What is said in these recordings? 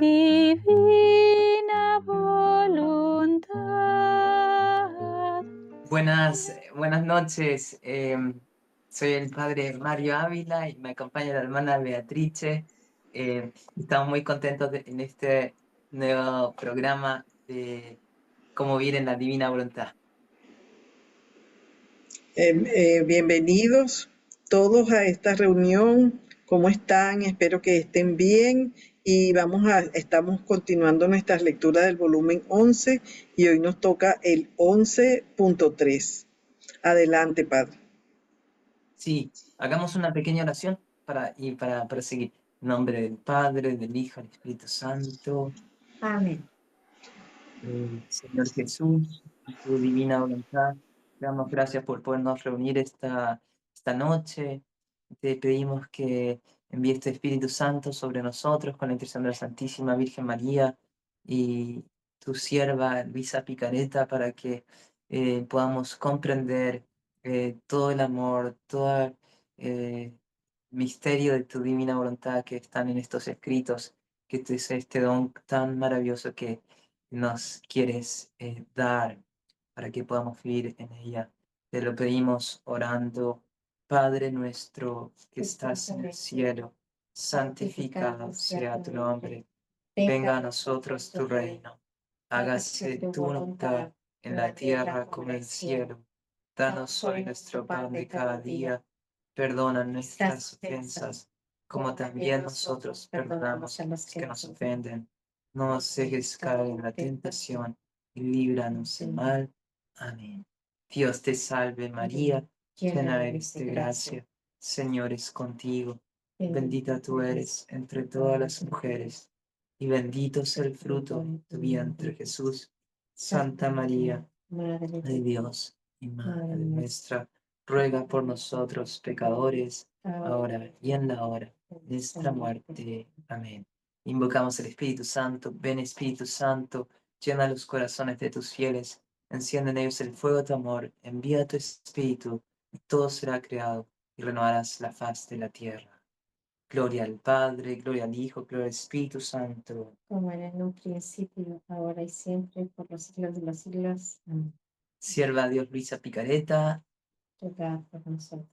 divina voluntad. Buenas noches. Soy el padre Mario Ávila y me acompaña la hermana Beatrice. Estamos muy contentos en este nuevo programa de cómo vivir en la divina voluntad. Bienvenidos todos a esta reunión. ¿Cómo están? Espero que estén bien. Y estamos continuando nuestras lecturas del volumen 11 y hoy nos toca el 11.3. Adelante, Padre. Sí, hagamos una pequeña oración para seguir. En nombre del Padre, del Hijo, del Espíritu Santo. Amén. Señor Jesús, en tu divina voluntad, te damos gracias por podernos reunir esta noche. Te pedimos que envíes tu Espíritu Santo sobre nosotros con la intercesión de la Santísima Virgen María y tu sierva Luisa Picareta para que podamos comprender todo el amor, todo el misterio de tu divina voluntad que están en estos escritos, que es este don tan maravilloso que nos quieres dar para que podamos vivir en ella. Te lo pedimos orando, Padre nuestro que estás en el cielo, santificado sea tu nombre. Venga a nosotros tu reino. Hágase tu voluntad en la tierra como en el cielo. Danos hoy nuestro pan de cada día. Perdona nuestras ofensas, como también nosotros perdonamos a los que nos ofenden. No nos dejes caer en la tentación y líbranos del mal. Amén. Dios te salve María, llena eres de gracia. Señor es contigo. Bendita tú eres entre todas las mujeres, y bendito es el fruto de tu vientre, Jesús. Santa María, Madre de Dios y Madre nuestra, ruega por nosotros pecadores, ahora y en la hora de nuestra muerte. Amén. Invocamos el Espíritu Santo. Ven Espíritu Santo, llena los corazones de tus fieles, enciende en ellos el fuego de tu amor, envía tu Espíritu, y todo será creado, y renovarás la faz de la tierra. Gloria al Padre, gloria al Hijo, gloria al Espíritu Santo. Como era en un principio, ahora y siempre, por los siglos de los siglos. Amén. Sierva de Dios Luisa Picareta, Ruega por nosotros.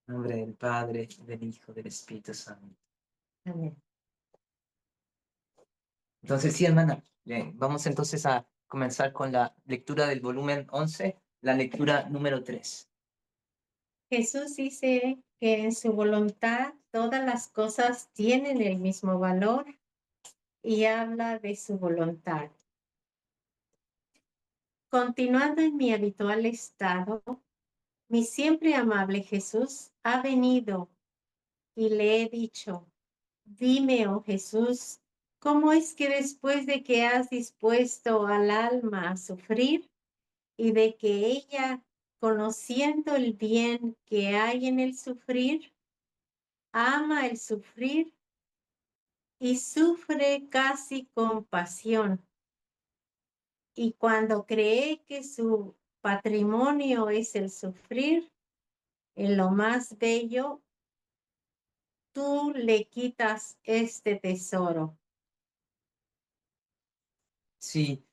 en nombre del Padre, del Hijo, del Espíritu Santo. Amén. Entonces, sí, hermana, vamos entonces a comenzar con la lectura del volumen 11, la lectura número 3. Jesús dice que en su voluntad todas las cosas tienen el mismo valor y habla de su voluntad. Continuando en mi habitual estado, mi siempre amable Jesús ha venido y le he dicho, dime, oh Jesús, ¿cómo es que después de que has dispuesto al alma a sufrir y de que ella, conociendo el bien que hay en el sufrir, ama el sufrir y sufre casi con pasión? Y cuando cree que su patrimonio es el sufrir, en lo más bello, tú le quitas este tesoro. Sí,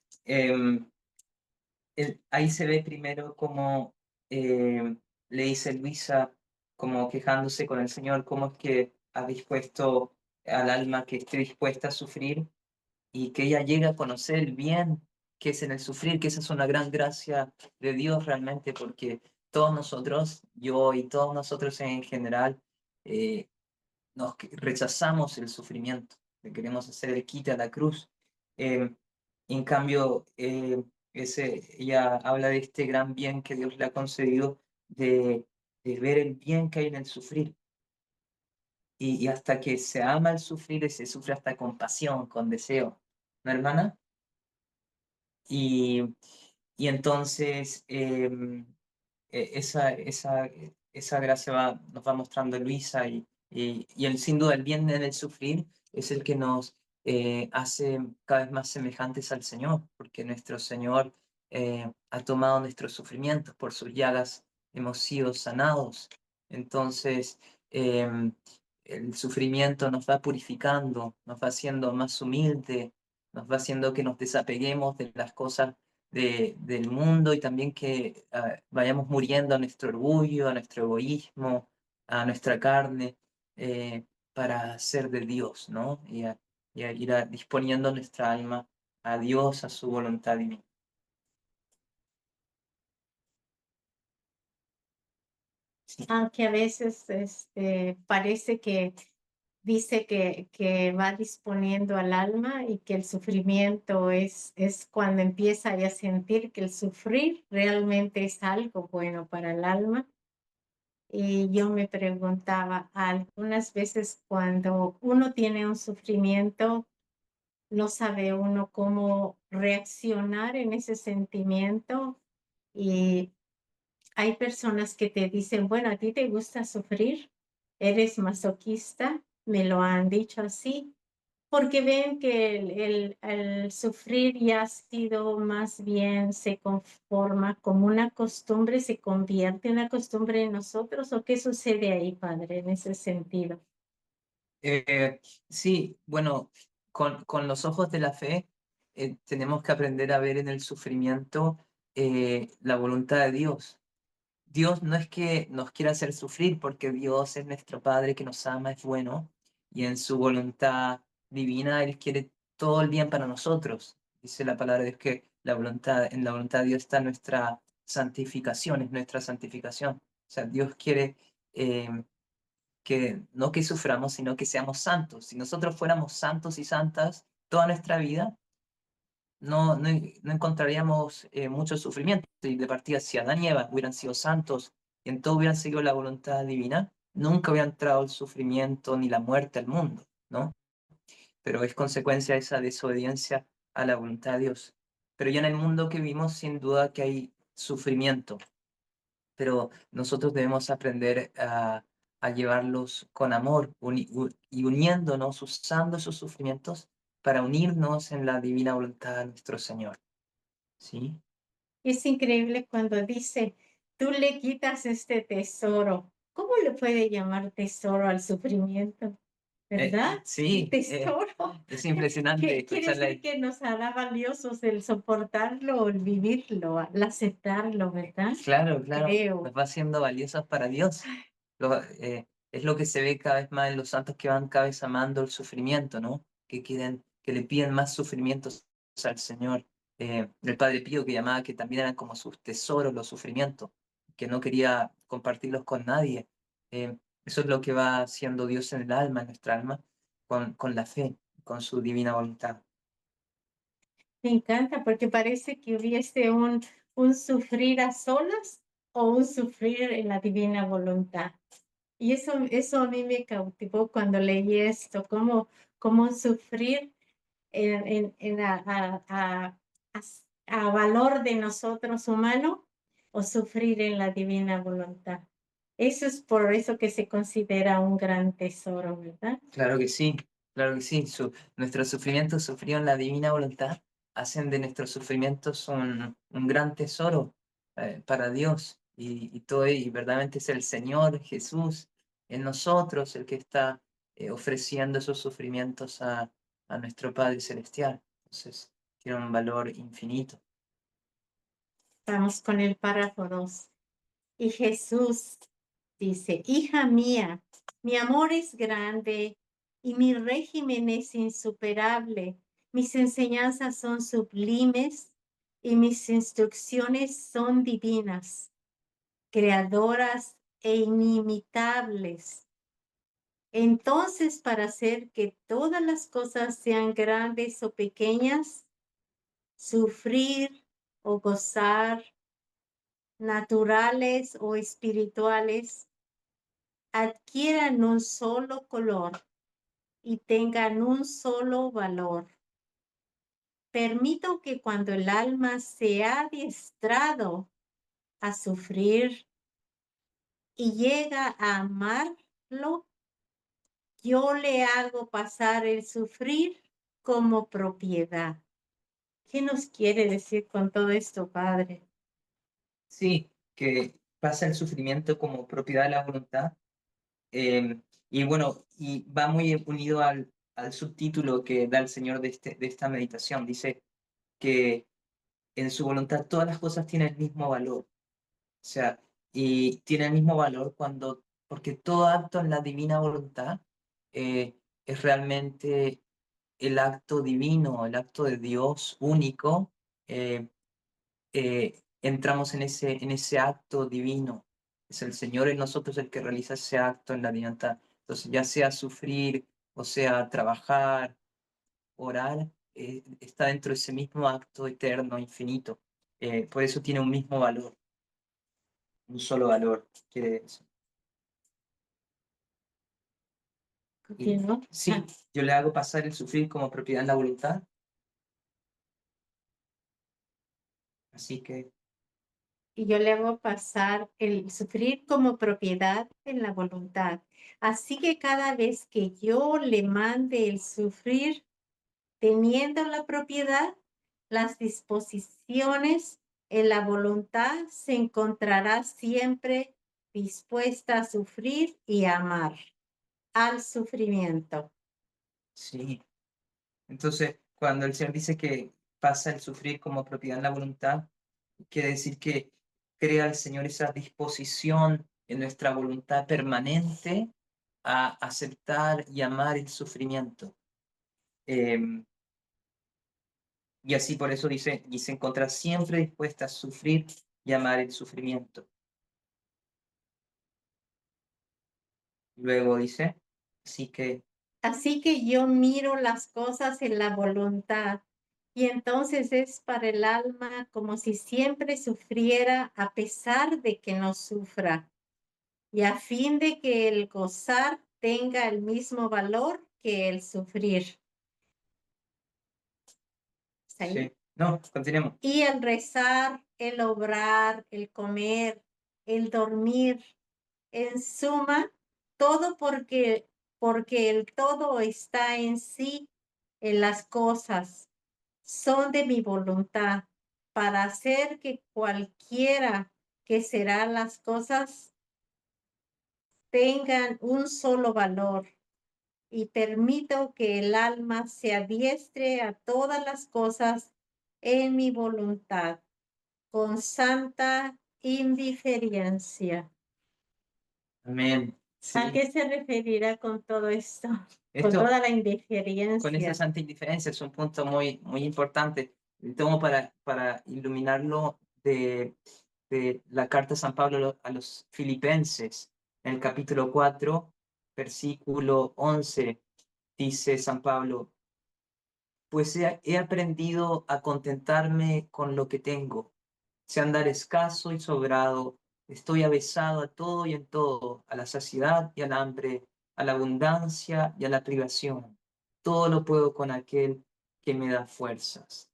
ahí se ve primero como le dice Luisa, como quejándose con el Señor, cómo es que ha dispuesto al alma que esté dispuesta a sufrir y que ella llega a conocer el bien que es en el sufrir, que esa es una gran gracia de Dios realmente, porque todos nosotros, yo y todos nosotros en general, rechazamos el sufrimiento, le queremos hacer el quite a la cruz. En cambio, ella habla de este gran bien que Dios le ha concedido de ver el bien que hay en el sufrir. Y hasta que se ama el sufrir, se sufre hasta con pasión, con deseo, ¿no, hermana? Y, y entonces esa gracia nos va mostrando Luisa sin duda el bien en el sufrir es el que nos hace cada vez más semejantes al Señor, porque nuestro Señor ha tomado nuestros sufrimientos, por sus llagas hemos sido sanados. Entonces, el sufrimiento nos va purificando, nos va haciendo más humilde, nos va haciendo que nos desapeguemos de las cosas del mundo y también que vayamos muriendo a nuestro orgullo, a nuestro egoísmo, a nuestra carne, para ser de Dios, ¿no? Y a ir disponiendo nuestra alma a Dios, a su voluntad divina. Aunque a veces parece que dice que va disponiendo al alma y que el sufrimiento es cuando empieza ya a sentir que el sufrir realmente es algo bueno para el alma. Y yo me preguntaba, algunas veces cuando uno tiene un sufrimiento, no sabe uno cómo reaccionar en ese sentimiento. Y hay personas que te dicen, bueno, ¿a ti te gusta sufrir? ¿Eres masoquista? Me lo han dicho así, porque ven que el sufrir ya ha sido más bien, se conforma como una costumbre, se convierte en una costumbre en nosotros. ¿O qué sucede ahí, padre, en ese sentido? Sí, bueno, con los ojos de la fe tenemos que aprender a ver en el sufrimiento la voluntad de Dios. Dios no es que nos quiera hacer sufrir, porque Dios es nuestro Padre que nos ama, es bueno, y en su voluntad divina Él quiere todo el bien para nosotros. Dice la palabra de Dios que en la voluntad de Dios está nuestra santificación, es nuestra santificación. O sea, Dios quiere que no que suframos, sino que seamos santos. Si nosotros fuéramos santos y santas toda nuestra vida, no encontraríamos mucho sufrimiento. Y de partida, si Adán y Eva hubieran sido santos y en todo hubieran seguido la voluntad divina, nunca hubiera entrado el sufrimiento ni la muerte al mundo, ¿no? Pero es consecuencia de esa desobediencia a la voluntad de Dios. Pero ya en el mundo que vivimos, sin duda que hay sufrimiento, pero nosotros debemos aprender a llevarlos con amor y uniéndonos, usando esos sufrimientos para unirnos en la divina voluntad de nuestro Señor. ¿Sí? Es increíble cuando dice, tú le quitas este tesoro. ¿Cómo le puede llamar tesoro al sufrimiento? ¿Verdad? Un Sí, tesoro. es impresionante Quiere escuchar la... decir que nos hará valiosos el soportarlo, el vivirlo, el aceptarlo, ¿verdad? Claro, claro, Creo. nos va haciendo valiosos para Dios. Es lo que se ve cada vez más en los santos que van cada vez amando el sufrimiento, ¿no? Que le piden más sufrimientos al Señor. El Padre Pío que llamaba que también eran como sus tesoros los sufrimientos, que no quería compartirlos con nadie. Eso es lo que va haciendo Dios en el alma, en nuestra alma, con la fe, con su divina voluntad. Me encanta porque parece que hubiese un sufrir a solas o un sufrir en la divina voluntad. Y eso a mí me cautivó cuando leí esto, cómo sufrir a valor de nosotros humanos o sufrir en la divina voluntad. Eso es por eso que se considera un gran tesoro, ¿verdad? Claro que sí, claro que sí. Nuestros sufrimientos sufridos en la divina voluntad hacen de nuestros sufrimientos un gran tesoro para Dios. Y verdaderamente es el Señor Jesús en nosotros el que está ofreciendo esos sufrimientos a nuestro Padre Celestial. Entonces, tiene un valor infinito. Estamos con el párrafo 2. Y Jesús dice, hija mía, mi amor es grande y mi régimen es insuperable. Mis enseñanzas son sublimes y mis instrucciones son divinas, creadoras e inimitables. Entonces, para hacer que todas las cosas sean grandes o pequeñas, sufrir o gozar, naturales o espirituales, adquieran un solo color y tengan un solo valor. Permito que cuando el alma se ha adiestrado a sufrir y llega a amarlo, yo le hago pasar el sufrir como propiedad. ¿Qué nos quiere decir con todo esto, Padre? Sí, que pasa el sufrimiento como propiedad de la voluntad. Y bueno, y va muy unido al subtítulo que da el Señor de esta meditación. Dice que en su voluntad todas las cosas tienen el mismo valor. O sea, y tiene el mismo valor porque todo acto en la divina voluntad es realmente el acto divino, el acto de Dios único. eh, Entramos en ese acto divino. Es el Señor en nosotros el que realiza ese acto en la divinidad. Entonces, ya sea sufrir, o sea trabajar, orar, está dentro de ese mismo acto eterno, infinito. Por eso tiene un mismo valor, un solo valor, quiere decir. Y Continúo. sí, yo le hago pasar el sufrir como propiedad en la voluntad. Así que Y yo le hago pasar el sufrir como propiedad en la voluntad. Así que cada vez que yo le mande el sufrir, teniendo la propiedad, las disposiciones en la voluntad se encontrará siempre dispuesta a sufrir y a amar al sufrimiento. sí. Entonces, cuando el Señor dice que pasa el sufrir como propiedad en la voluntad, quiere decir que crea el Señor esa disposición en nuestra voluntad permanente a aceptar y amar el sufrimiento. Eh, y así por eso dice, y se encuentra siempre dispuesta a sufrir y amar el sufrimiento. Luego dice, así que Así que yo miro las cosas en la voluntad y entonces es para el alma como si siempre sufriera a pesar de que no sufra y a fin de que el gozar tenga el mismo valor que el sufrir. ¿Está ahí? sí. No, continuemos. Y el rezar, el obrar, el comer, el dormir, en suma, todo porque el todo está en sí, en las cosas, son de mi voluntad, para hacer que cualquiera que serán las cosas tengan un solo valor y permito que el alma se adiestre a todas las cosas en mi voluntad, con santa indiferencia. Amén. ¿A Sí. qué se referirá con todo esto? Con Esto, toda la con esa indiferencia. santa indiferencia es un punto muy, muy importante. Tomo para iluminarlo de la carta de San Pablo a los filipenses. En el capítulo 4, versículo 11, dice San Pablo, pues he aprendido a contentarme con lo que tengo. Sé andar escaso y sobrado, estoy avesado a todo y en todo, a la saciedad y al hambre, a la abundancia y a la privación. Todo lo puedo con aquel que me da fuerzas.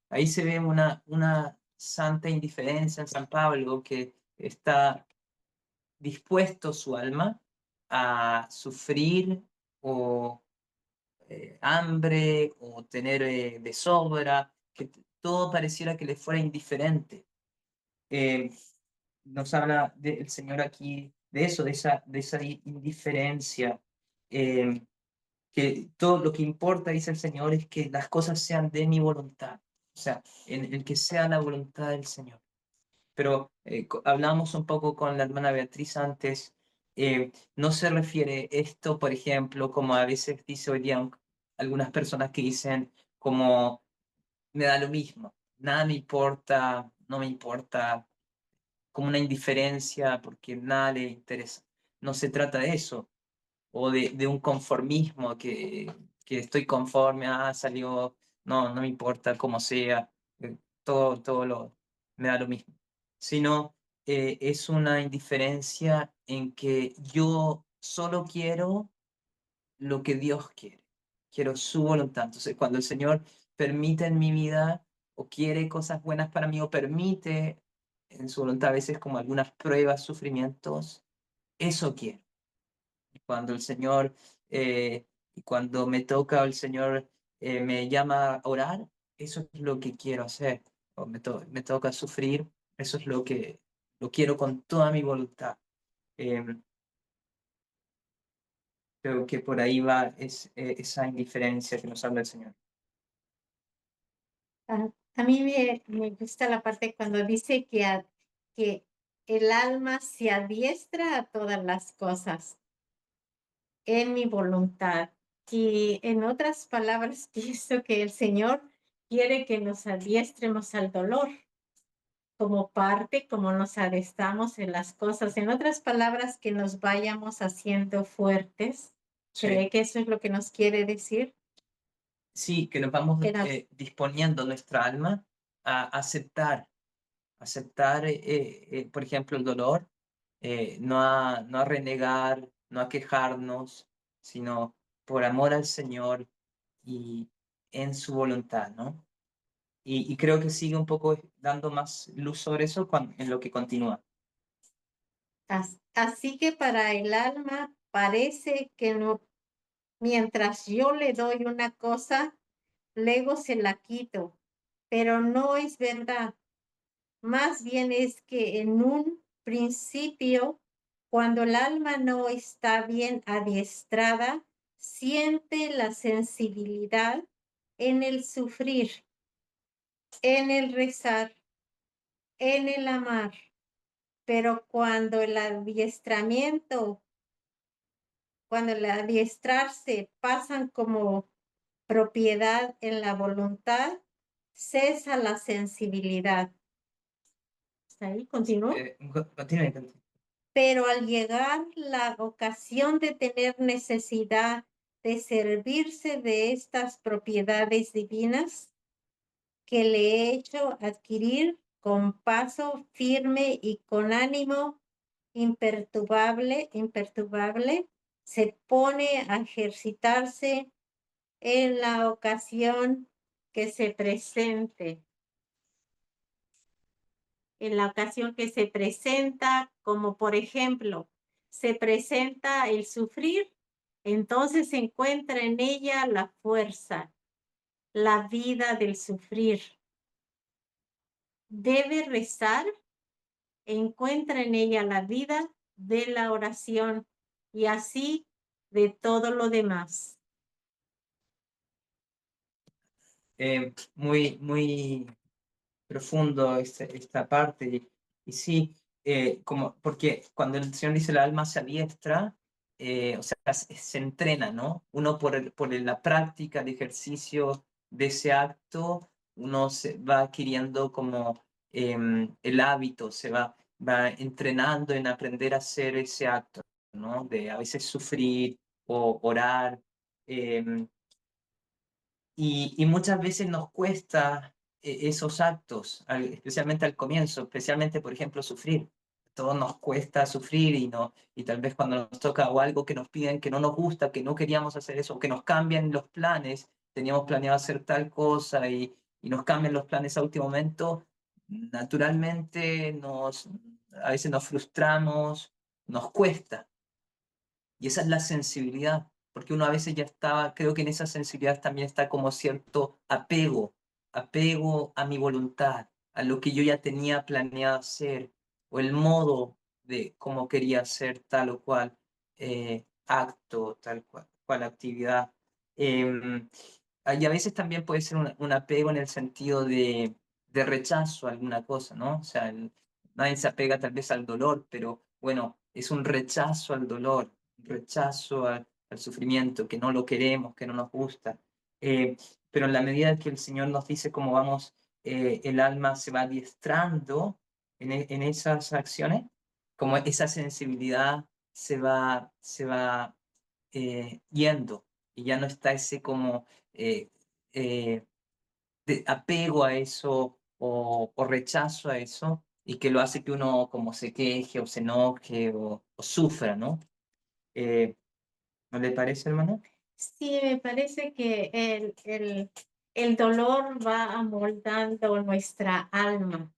Ahí se ve una santa indiferencia en San Pablo que está dispuesto su alma a sufrir o hambre o tener de sobra, que todo pareciera que le fuera indiferente. Eh, Nos habla el Señor aquí de eso, de esa indiferencia, que todo lo que importa, dice el Señor, es que las cosas sean de mi voluntad, o sea, en el que sea la voluntad del Señor. Pero hablamos un poco con la hermana Beatriz antes, no se refiere esto, por ejemplo, como a veces dice hoy día algunas personas que dicen como me da lo mismo, nada me importa, no me importa, como una indiferencia porque nada le interesa. No se trata de eso, o de un conformismo que estoy conforme, salió, no me importa cómo sea, todo me da lo mismo. Sino es una indiferencia en que yo solo quiero lo que Dios quiere, quiero su voluntad. Entonces, cuando el Señor permite en mi vida o quiere cosas buenas para mí o permite en su voluntad a veces como algunas pruebas, sufrimientos, eso quiero. Y cuando el Señor, y cuando me toca o el Señor me llama a orar, eso es lo que quiero hacer. O me toca sufrir, eso es lo quiero con toda mi voluntad. Em, Creo que por ahí va esa indiferencia que nos habla el Señor. A mí me gusta la parte cuando dice que el alma se adiestra a todas las cosas en mi voluntad. Y en otras palabras, pienso que el Señor quiere que nos adiestremos al dolor como parte, como nos adestramos en las cosas. En otras palabras, que nos vayamos haciendo fuertes. ¿Cree Sí, que eso es lo que nos quiere decir? sí, que nos vamos Que nos- disponiendo nuestra alma a aceptar, por ejemplo, el dolor, no a renegar, no a quejarnos, sino por amor al Señor y en su voluntad, ¿no? Y creo que sigue un poco dando más luz sobre eso en lo que continúa. Así que para el alma parece que no, mientras yo le doy una cosa, luego se la quito, pero no es verdad. Más bien es que en un principio, cuando el alma no está bien adiestrada, siente la sensibilidad en el sufrir, en el rezar, en el amar. Pero cuando el adiestrarse pasan como propiedad en la voluntad, cesa la sensibilidad. ¿Está ahí? ¿Continúo? Continúe, continúe. Pero al llegar la ocasión de tener necesidad de servirse de estas propiedades divinas que le he hecho adquirir con paso firme y con ánimo imperturbable, se pone a ejercitarse en la ocasión que se presente. En la ocasión que se presenta, como por ejemplo, se presenta el sufrir, entonces se encuentra en ella la fuerza, la vida del sufrir. Debe rezar, encuentra en ella la vida de la oración y así de todo lo demás. Muy, muy profundo esta parte. Y sí, porque cuando el Señor dice el alma se adiestra, o sea, se entrena, ¿no? Uno por la práctica, el ejercicio de ese acto, uno se va adquiriendo como el hábito, va entrenando en aprender a hacer ese acto, ¿no? De a veces sufrir o orar. em, y muchas veces nos cuesta esos actos, especialmente al comienzo, especialmente, por ejemplo, sufrir. Todo nos cuesta sufrir y tal vez cuando nos toca o algo que nos piden que no nos gusta, que no queríamos hacer eso, o que nos cambian los planes, teníamos planeado hacer tal cosa y nos cambian los planes a último momento, naturalmente a veces nos frustramos, nos cuesta. Y esa es la sensibilidad, porque uno a veces ya estaba, creo que en esa sensibilidad también está como cierto apego a mi voluntad, a lo que yo ya tenía planeado hacer, o el modo de cómo quería hacer tal o cual acto, tal cual actividad. Em, y a veces también puede ser un apego en el sentido de rechazo a alguna cosa, ¿no? O sea, nadie se apega tal vez al dolor, pero bueno, es un rechazo al dolor, un rechazo al sufrimiento, que no lo queremos, que no nos gusta. Pero en la medida que el Señor nos dice cómo vamos, el alma se va adiestrando en esas acciones, como esa sensibilidad se va yendo y ya no está ese como eh, eh, de apego a eso o rechazo a eso y que lo hace que uno como se queje o se enoje o sufra, ¿no? Eh, ¿No le parece, hermano? Sí, me parece que el dolor va amoldando nuestra alma,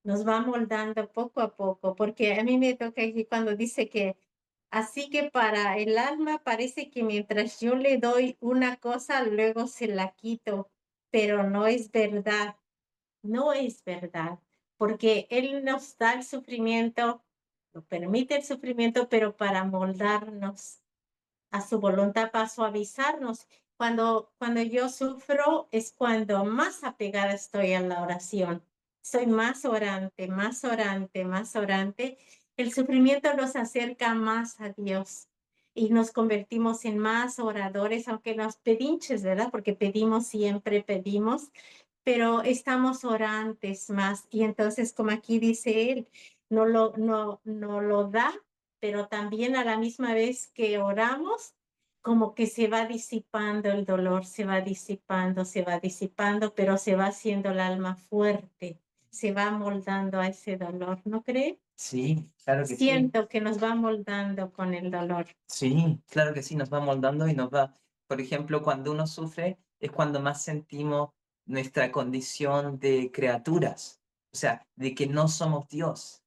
nos va moldando poco a poco, porque a mí me toca aquí cuando dice que, así que para el alma parece que mientras yo le doy una cosa, luego se la quito, pero no es verdad, no es verdad, porque Él nos da el sufrimiento, nos permite el sufrimiento, pero para moldarnos a su voluntad para suavizarnos. Cuando yo sufro es cuando más apegada estoy a la oración. Soy más orante, más orante, más orante. El sufrimiento nos acerca más a Dios y nos convertimos en más oradores, aunque nos pedinches, ¿verdad? Porque pedimos siempre, pedimos, pero estamos orantes más. Y entonces, como aquí dice él, no lo da, pero también a la misma vez que oramos, como que se va disipando el dolor, se va disipando, pero se va haciendo el alma fuerte, se va moldando a ese dolor, ¿no cree? Sí, claro que sí. Siento que nos va moldando con el dolor. Sí, claro que sí, nos va moldando y nos va, por ejemplo, cuando uno sufre es cuando más sentimos nuestra condición de criaturas, o sea, de que no somos Dios,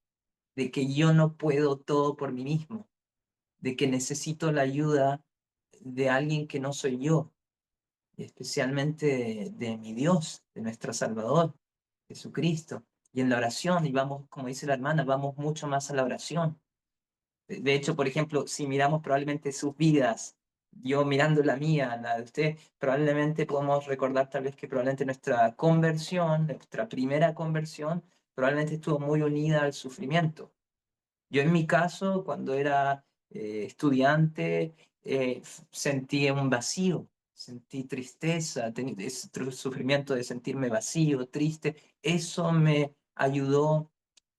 de que yo no puedo todo por mí mismo, de que necesito la ayuda de alguien que no soy yo, y especialmente de mi Dios, de nuestro Salvador, Jesucristo. Y en la oración, y vamos, como dice la hermana, vamos mucho más a la oración. De hecho, por ejemplo, si miramos probablemente sus vidas, yo mirando la mía, la de usted, probablemente podemos recordar tal vez que probablemente nuestra conversión, nuestra primera conversión, probablemente estuvo muy unida al sufrimiento. Yo en mi caso, cuando era estudiante, sentí un vacío, sentí tristeza, ese sufrimiento de sentirme vacío, triste. Eso me ayudó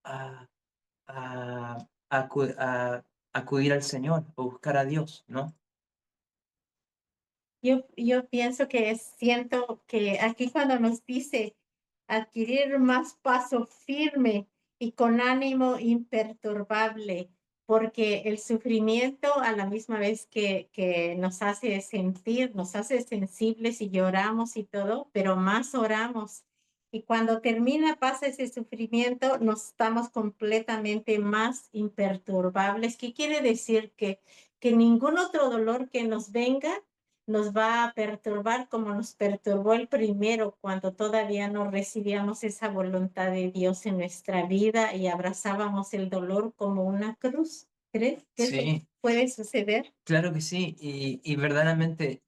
a, a acudir al Señor o buscar a Dios, ¿no? Yo pienso siento que aquí cuando nos dice adquirir más paso firme y con ánimo imperturbable, porque el sufrimiento a la misma vez que nos hace sentir, nos hace sensibles y lloramos y todo, pero más oramos. Y cuando termina, pasa ese sufrimiento, nos estamos completamente más imperturbables. ¿Qué quiere decir? Que ningún otro dolor que nos venga nos va a perturbar como nos perturbó el primero cuando todavía no recibíamos esa voluntad de Dios en nuestra vida y abrazábamos el dolor como una cruz. ¿Crees que eso Sí, puede suceder? claro que sí. Y verdaderamente,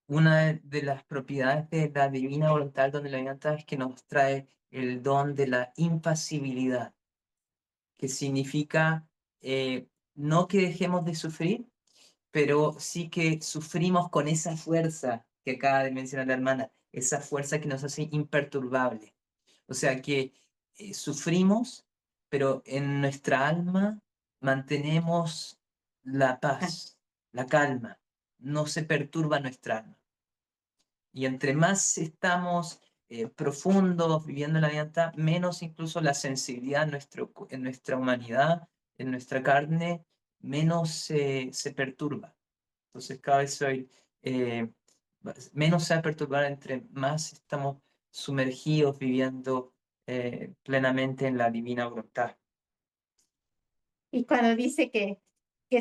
una de las propiedades de la divina voluntad donde la alianza es que nos trae el don de la impasibilidad, que significa no que dejemos de sufrir, pero sí que sufrimos con esa fuerza que acaba de mencionar la hermana, esa fuerza que nos hace imperturbable. O sea que sufrimos, pero en nuestra alma mantenemos la Ah, paz, la calma, no se perturba nuestra alma. Y entre más estamos profundos viviendo la vida, menos incluso la sensibilidad en nuestra humanidad, en nuestra carne, menos se perturba. Entonces cada vez eh, menos se va a perturbar entre más estamos sumergidos viviendo plenamente en la divina voluntad. y cuando dice que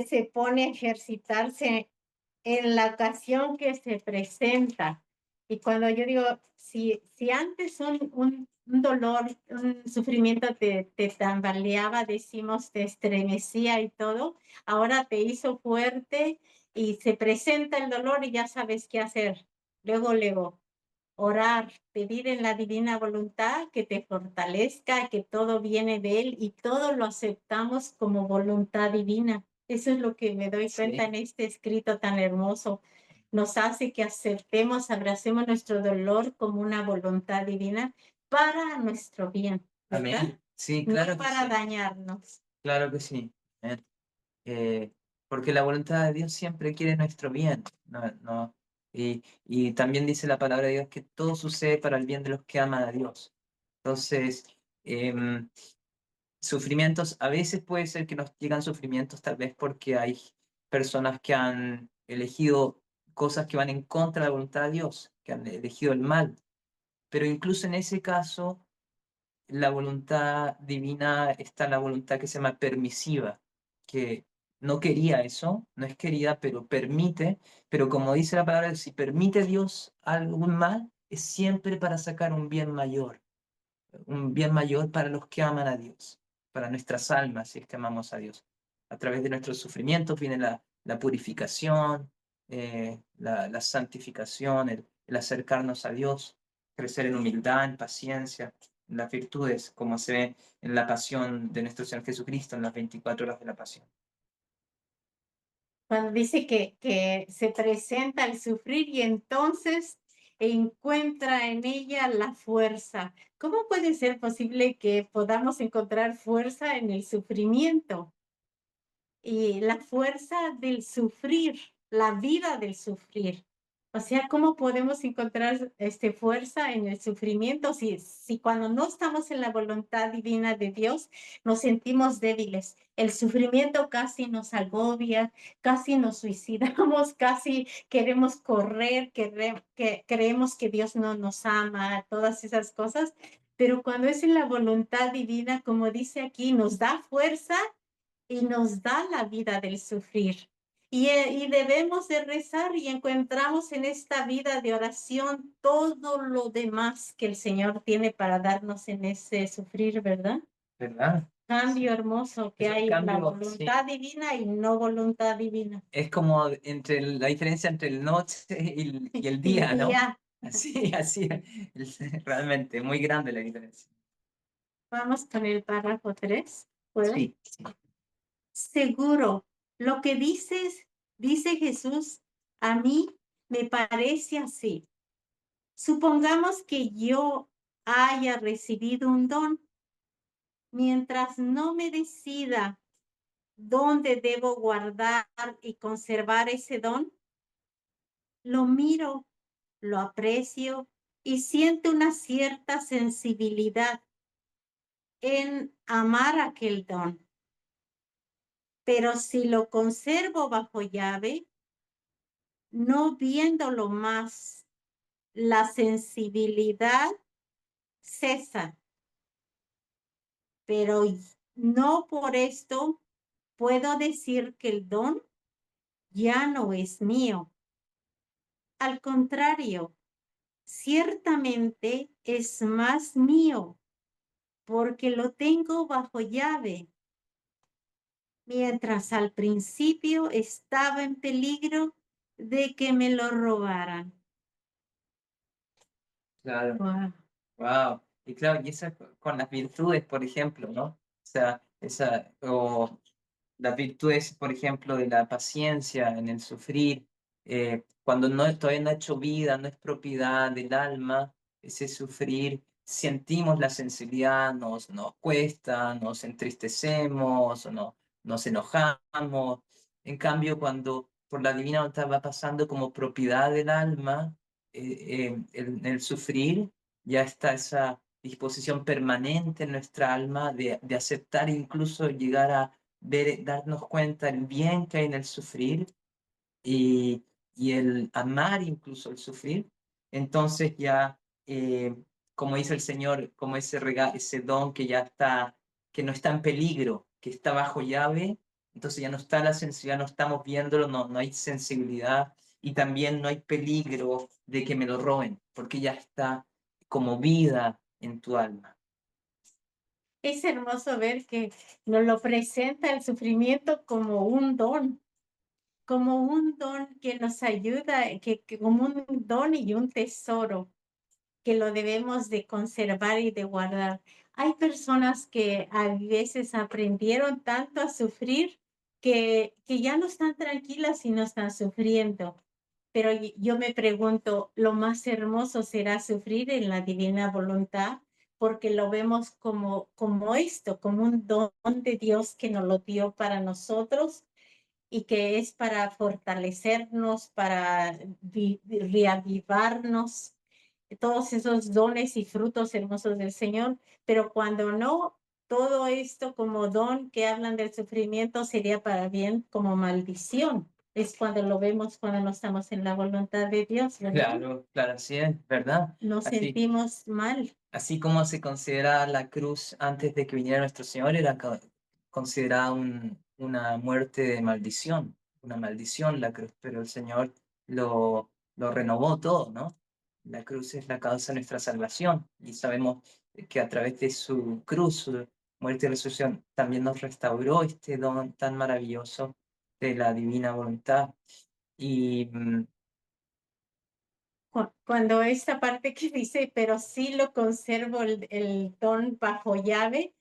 se pone a ejercitarse en la ocasión que se presenta. Y cuando yo digo, si antes un dolor, un sufrimiento te tambaleaba, decimos, te estremecía y todo, ahora te hizo fuerte y se presenta el dolor y ya sabes qué hacer. Luego, orar, pedir en la divina voluntad que te fortalezca, que todo viene de Él y todo lo aceptamos como voluntad divina. Eso es lo que me doy cuenta en este escrito tan hermoso. Nos hace que aceptemos, abracemos nuestro dolor como una voluntad divina para nuestro bien, ¿verdad? Amén. Sí, No claro que para sí. dañarnos. Claro que sí. Amén. Porque la voluntad de Dios siempre quiere nuestro bien. Y también dice la palabra de Dios que todo sucede para el bien de los que aman a Dios. Entonces, em, sufrimientos, a veces puede ser que nos llegan sufrimientos tal vez porque hay personas que han elegido cosas que van en contra de la voluntad de Dios, que han elegido el mal. Pero incluso en ese caso, la voluntad divina está en la voluntad que se llama permisiva, que no quería eso, no es querida, pero permite, pero como dice la palabra, si permite Dios algún mal, es siempre para sacar un bien mayor para los que aman a Dios, para nuestras almas, si es que amamos a Dios. A través de nuestros sufrimientos viene la la purificación, la santificación, el acercarnos a Dios, crecer en humildad, en paciencia, en las virtudes, como se ve en la pasión de nuestro Señor Jesucristo, en las 24 horas de la pasión. Cuando dice que se presenta al sufrir y entonces encuentra en ella la fuerza. ¿Cómo puede ser posible que podamos encontrar fuerza en el sufrimiento? Y la fuerza del sufrir, la vida del sufrir. O sea, ¿cómo podemos encontrar fuerza en el sufrimiento si cuando no estamos en la voluntad divina de Dios nos sentimos débiles? El sufrimiento casi nos agobia, casi nos suicidamos, casi queremos correr, que creemos que Dios no nos ama, todas esas cosas. Pero cuando es en la voluntad divina, como dice aquí, nos da fuerza y nos da la vida del sufrir. Y debemos de rezar y encontramos en esta vida de oración todo lo demás que el Señor tiene para darnos en ese sufrir, ¿verdad? ¿Verdad? Cambio hermoso que Es un hay en la cambio, voluntad divina y no voluntad divina. Es como la diferencia entre el noche y el día, ¿no? Así, realmente, muy grande la diferencia. Vamos con el párrafo 3. ¿Puedo? Sí. Seguro, lo que dice Jesús, a mí me parece así. Supongamos que yo haya recibido un don. Mientras no me decida dónde debo guardar y conservar ese don, lo miro, lo aprecio y siento una cierta sensibilidad en amar aquel don. Pero si lo conservo bajo llave, no viéndolo más, la sensibilidad cesa. Pero no por esto puedo decir que el don ya no es mío. Al contrario, ciertamente es más mío porque lo tengo bajo llave, mientras al principio estaba en peligro de que me lo robaran. Claro. Wow. Wow. Y claro, y eso con las virtudes, por ejemplo, ¿no? O sea, o las virtudes, por ejemplo, de la paciencia en el sufrir, cuando todavía no ha hecho vida, no es propiedad del alma, ese sufrir, sentimos la sensibilidad, nos cuesta, nos entristecemos, o no, nos enojamos. En cambio, cuando por la divina voluntad va pasando como propiedad del alma, en el sufrir, ya está esa disposición permanente en nuestra alma de aceptar e incluso llegar a darnos cuenta el bien que hay en el sufrir y el amar incluso el sufrir. Entonces ya, como dice el Señor, como ese don que ya está, que no está en peligro, que está bajo llave, entonces ya no está la sensibilidad, no estamos viéndolo, no hay sensibilidad y también no hay peligro de que me lo roben, porque ya está como vida en tu alma. Es hermoso ver que nos lo presenta el sufrimiento como un don que nos ayuda, como un don y un tesoro que lo debemos de conservar y de guardar. Hay personas que a veces aprendieron tanto a sufrir que ya no están tranquilas y no están sufriendo. Pero yo me pregunto, ¿lo más hermoso será sufrir en la divina voluntad? Porque lo vemos como esto, como un don de Dios que nos lo dio para nosotros y que es para fortalecernos, para reavivarnos, todos esos dones y frutos hermosos del Señor, pero cuando no, todo esto como don que hablan del sufrimiento sería para bien como maldición. Es cuando lo vemos cuando no estamos en la voluntad de Dios, ¿verdad? Claro, así es, ¿verdad? Nos Así, sentimos mal. así como se considera la cruz antes de que viniera nuestro Señor, era considerada una muerte de maldición, una maldición la cruz, pero el Señor lo renovó todo, ¿no? La cruz es la causa de nuestra salvación y sabemos que a través de su cruz, su muerte y resurrección, también nos restauró este don tan maravilloso de la divina voluntad. Y Cuando esta parte que dice, pero sí lo conservo el don bajo llave,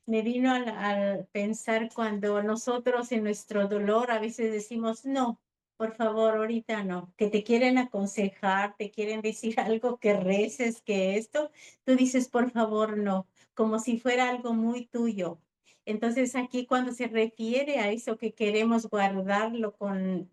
me vino al pensar cuando nosotros en nuestro dolor a veces decimos, no, por favor, ahorita no, que te quieren aconsejar, te quieren decir algo que reces, que esto, tú dices, por favor, no, como si fuera algo muy tuyo. Entonces aquí cuando se refiere a eso que queremos guardarlo con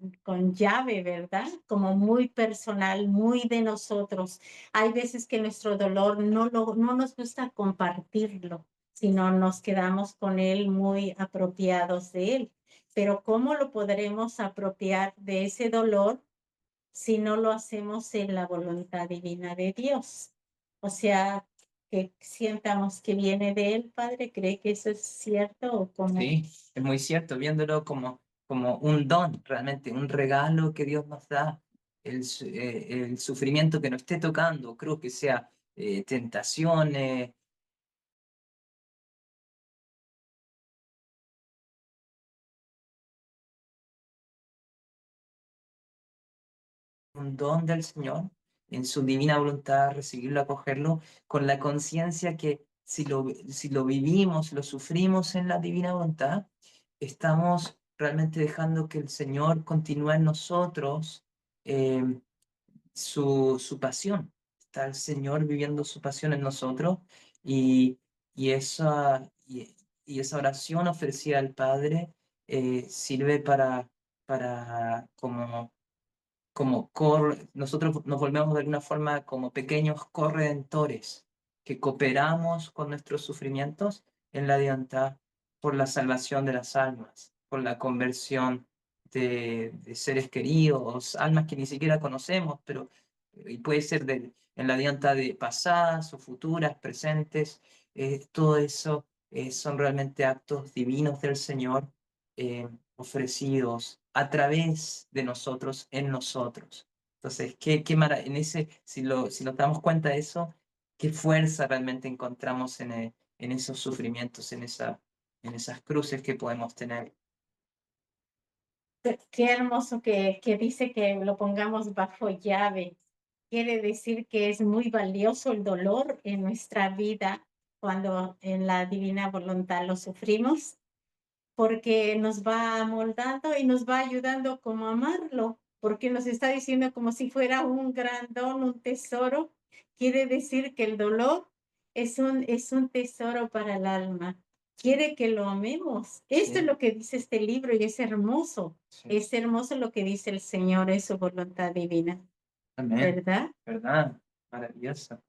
llave, ¿verdad? Como muy personal, muy de nosotros. Hay veces que nuestro dolor no nos gusta compartirlo, sino nos quedamos con él muy apropiados de él. Pero ¿cómo lo podremos apropiar de ese dolor si no lo hacemos en la voluntad divina de Dios? O sea, que sientamos que viene de él, Padre. ¿Cree que eso es cierto o cómo? sí, es muy cierto, viéndolo como un don, realmente, un regalo que Dios nos da, el sufrimiento que nos esté tocando, creo que sea tentaciones, un don del Señor, en su divina voluntad, recibirlo, acogerlo, con la conciencia que si lo vivimos, lo sufrimos en la divina voluntad, estamos realmente dejando que el Señor continúe en nosotros eh, su pasión. Está el Señor viviendo su pasión en nosotros y, y, esa, y, y esa oración ofrecida al Padre sirve para nosotros nos volvemos de alguna forma como pequeños corredentores que cooperamos con nuestros sufrimientos en la divinidad por la salvación de las almas, por la conversión de seres queridos, almas que ni siquiera conocemos, pero y puede ser en la divinidad de pasadas o futuras, presentes, todo eso son realmente actos divinos del Señor ofrecidos a través de nosotros, en nosotros. Entonces, en ese, si nos damos cuenta de eso, qué fuerza realmente encontramos en esos sufrimientos, en esas cruces que podemos tener. Qué hermoso que dice que lo pongamos bajo llave. Quiere decir que es muy valioso el dolor en nuestra vida cuando en la divina voluntad lo sufrimos, porque nos va amoldando y nos va ayudando como a amarlo, porque nos está diciendo como si fuera un gran don, un tesoro. Quiere decir que el dolor es un tesoro para el alma. Quiere que lo amemos. Esto Sí. es lo que dice este libro y es hermoso. Sí. Es hermoso lo que dice el Señor, es su voluntad divina. Amén. ¿Verdad? ¿Verdad? Maravilloso.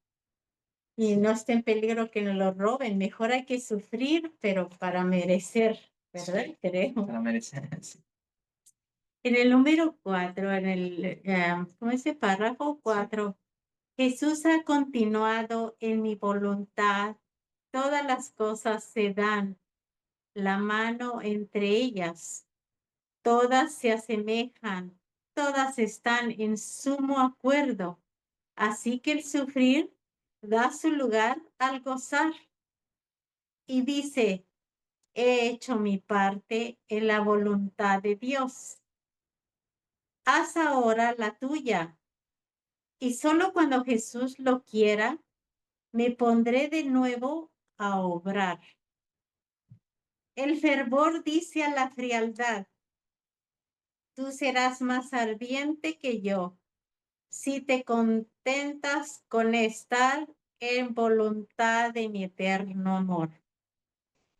Y Sí. no esté en peligro que nos lo roben. Mejor hay que sufrir, pero para merecer, ¿verdad? Sí. Creo. Para merecer. Sí. En el número 4, ¿cómo es el párrafo 4? Jesús ha continuado en mi voluntad. Todas las cosas se dan, la mano entre ellas. Todas se asemejan, todas están en sumo acuerdo. Así que el sufrir da su lugar al gozar. Y dice, he hecho mi parte en la voluntad de Dios. Haz ahora la tuya. Y solo cuando Jesús lo quiera, me pondré de nuevo a obrar. El fervor dice a la frialdad, tú serás más ardiente que yo, si te contentas con estar en voluntad de mi eterno amor.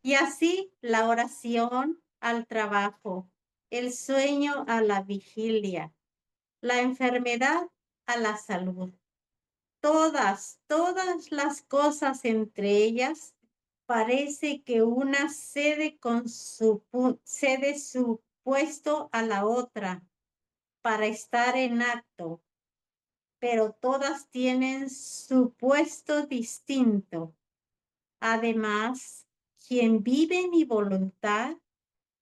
Y así la oración al trabajo, el sueño a la vigilia, la enfermedad a la salud. Todas las cosas entre ellas, parece que una cede su puesto a la otra para estar en acto, pero todas tienen su puesto distinto. Además, quien vive mi voluntad,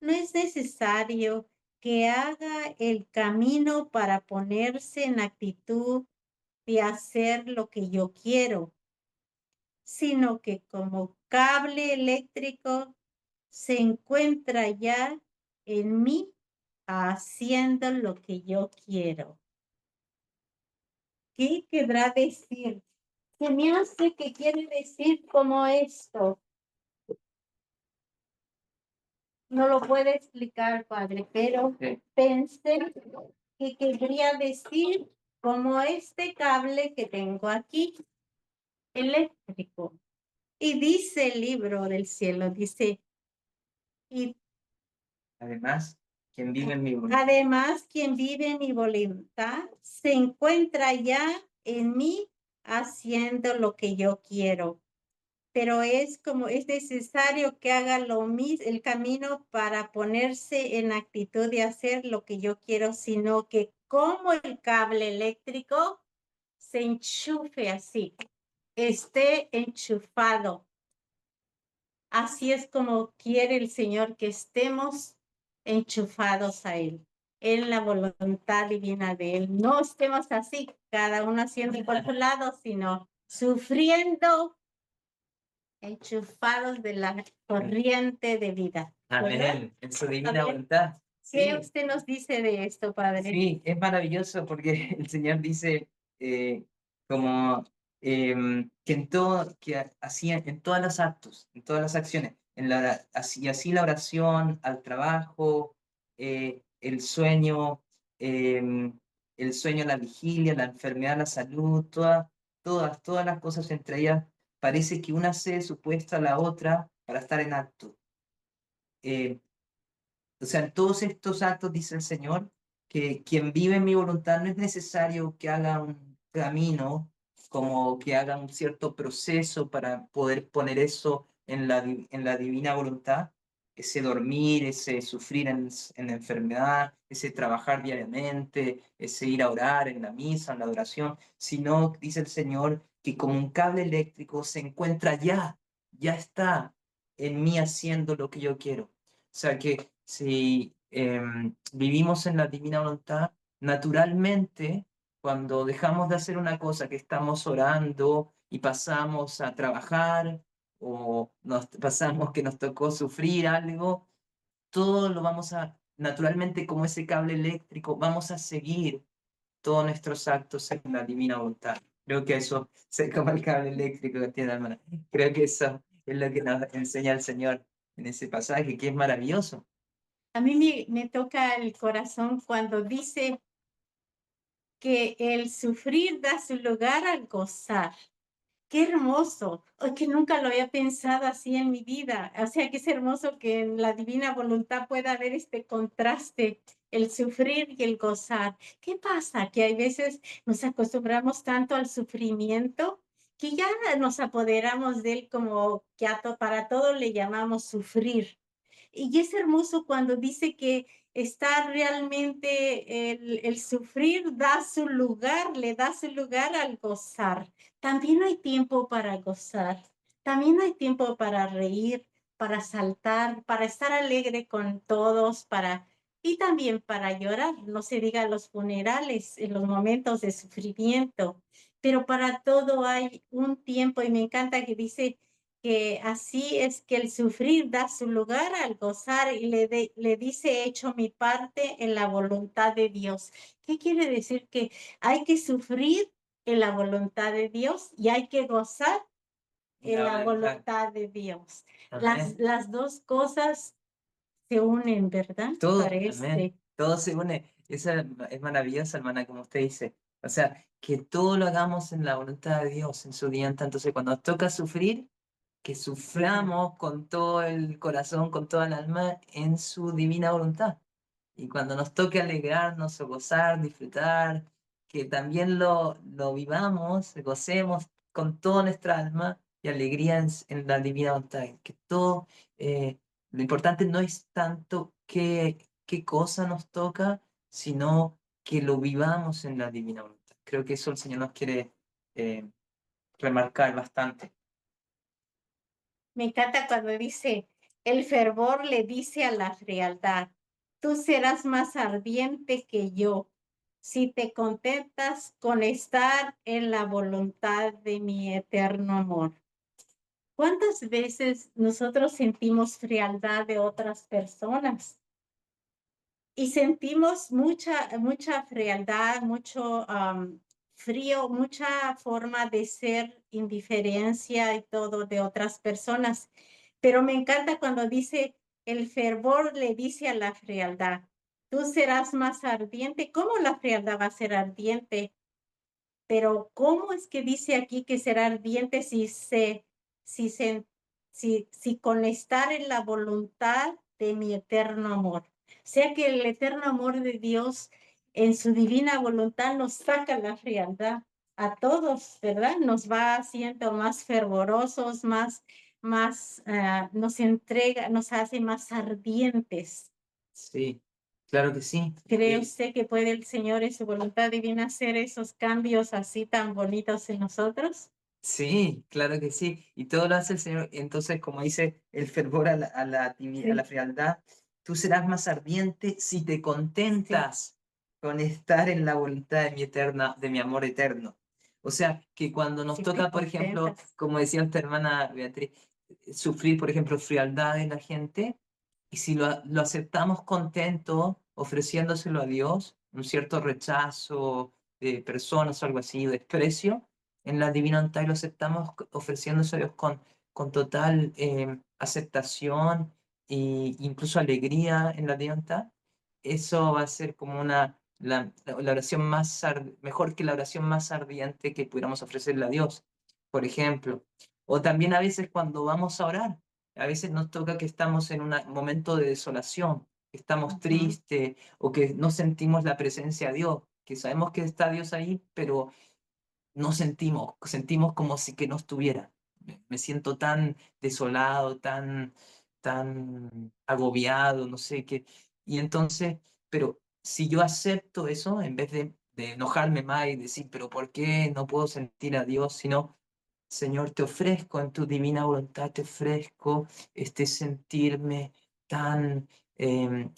no es necesario que haga el camino para ponerse en actitud de hacer lo que yo quiero, sino que como cable eléctrico se encuentra ya en mí haciendo lo que yo quiero. ¿Qué querrá decir? Se me hace que quiere decir como esto. No lo puede explicar, padre, pero pensé que querría decir como este cable que tengo aquí, eléctrico. Y dice el libro del cielo, dice, y Además, quien vive en mi voluntad. además quien vive en mi voluntad se encuentra ya en mí haciendo lo que yo quiero. Pero es necesario que haga lo mismo, el camino para ponerse en actitud de hacer lo que yo quiero, sino que como el cable eléctrico se enchufe así, esté enchufado. Así es como quiere el Señor que estemos enchufados a Él, en la voluntad divina de Él. No estemos así, cada uno haciendo por su lado, sino sufriendo, enchufados de la corriente de vida. ¿Verdad? Amén. En su divina Amén. voluntad. ¿Qué Sí. usted nos dice de esto, Padre? Sí, es maravilloso porque el Señor dice como que en todo, que así en todos los actos, en todas las acciones, así la oración, al trabajo, el sueño, la vigilia, la enfermedad, la salud, todas las cosas entre ellas, parece que una se supuesta a la otra para estar en acto. O sea, en todos estos actos, dice el Señor, que quien vive en mi voluntad no es necesario que haga un camino, como que haga un cierto proceso para poder poner eso en la divina voluntad, ese dormir, ese sufrir en la enfermedad, ese trabajar diariamente, ese ir a orar en la misa, en la adoración, sino, dice el Señor, que como un cable eléctrico se encuentra ya está en mí haciendo lo que yo quiero. O sea que si vivimos en la divina voluntad, naturalmente, cuando dejamos de hacer una cosa que estamos orando y pasamos a trabajar o nos pasamos que nos tocó sufrir algo, todo lo vamos a, naturalmente como ese cable eléctrico, vamos a seguir todos nuestros actos en la divina voluntad. Creo que eso, sé como el cable eléctrico que tiene la hermana. Creo que eso es lo que nos enseña el Señor en ese pasaje, que es maravilloso. A mí me toca el corazón cuando dice que el sufrir da su lugar al gozar. Qué hermoso, que nunca lo había pensado así en mi vida. O sea, que es hermoso que en la divina voluntad pueda haber este contraste, el sufrir y el gozar. ¿Qué pasa? Que hay veces nos acostumbramos tanto al sufrimiento que ya nos apoderamos de él como que para todo le llamamos sufrir. Y es hermoso cuando dice que está realmente el sufrir da su lugar, le da su lugar al gozar. También hay tiempo para gozar, también hay tiempo para reír, para saltar, para estar alegre con todos, y también para llorar, no se diga los funerales, en los momentos de sufrimiento, pero para todo hay un tiempo y me encanta que dice que así es que el sufrir da su lugar al gozar y le dice, he hecho mi parte en la voluntad de Dios. ¿Qué quiere decir? Que hay que sufrir en la voluntad de Dios y hay que gozar en la voluntad de Dios. Las dos cosas se unen, ¿verdad? Todo, Parece. amén. Todo se une. Esa es maravillosa, hermana, como usted dice. O sea, que todo lo hagamos en la voluntad de Dios, en su día. Entonces, cuando nos toca sufrir, que suframos con todo el corazón, con toda el alma, en su divina voluntad. Y cuando nos toque alegrarnos o gozar, disfrutar, que también lo vivamos, gocemos con toda nuestra alma y alegría en la divina voluntad. Que todo, lo importante no es tanto qué cosa nos toca, sino que lo vivamos en la divina voluntad. Creo que eso el Señor nos quiere remarcar bastante. Me encanta cuando dice, el fervor le dice a la frialdad, tú serás más ardiente que yo si te contentas con estar en la voluntad de mi eterno amor. ¿Cuántas veces nosotros sentimos frialdad de otras personas? y sentimos mucha frialdad, mucho frío, mucha forma de ser indiferencia y todo de otras personas. Pero me encanta cuando dice, el fervor le dice a la frialdad, tú serás más ardiente. ¿Cómo la frialdad va a ser ardiente? Pero ¿cómo es que dice aquí que será ardiente si, se, si con estar en la voluntad de mi eterno amor? O sea que el eterno amor de Dios en su divina voluntad nos saca la frialdad a todos, ¿verdad? Nos va haciendo más fervorosos, nos entrega, nos hace más ardientes. Sí, claro que sí. ¿Cree usted que puede el Señor en su voluntad divina hacer esos cambios así tan bonitos en nosotros? Sí, claro que sí. Y todo lo hace el Señor. Entonces, como dice el fervor a la Sí, frialdad, tú serás más ardiente si te contentas con estar en la voluntad de mi eterna, de mi amor eterno. O sea, que cuando nos si te toca, por ejemplo, contentas. como decía esta hermana Beatriz, sufrir, por ejemplo, frialdad de la gente, y si lo aceptamos contento, ofreciéndoselo a Dios, un cierto rechazo de personas o algo así, desprecio, en la Divina Voluntad lo aceptamos ofreciéndose a Dios con total aceptación e incluso alegría en la Divina Voluntad, eso va a ser como la oración mejor que la oración más ardiente que pudiéramos ofrecerle a Dios, por ejemplo. O también a veces cuando vamos a orar, a veces nos toca que estamos en un momento de desolación, que estamos Ujú. tristes o que no sentimos la presencia de Dios, que sabemos que está Dios ahí, pero no sentimos como si que no estuviera. Me siento tan desolado, tan agobiado, no sé qué. Y entonces, pero si yo acepto eso, en vez de enojarme más y decir, pero ¿por qué no puedo sentir a Dios? Sino, Señor, te ofrezco en tu divina voluntad, te ofrezco este sentirme tan